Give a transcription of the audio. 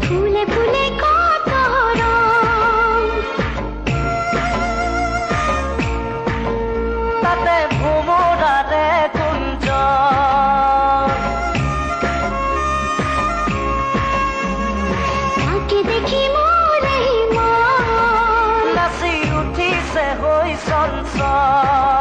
ফুলে ফুলে কত ৰং, তাতে ভোমোৰাৰে কুঞ্জ, তাকে দেখি মোৰ এই মন নাচি উঠিছে হৈ চঞ্চল।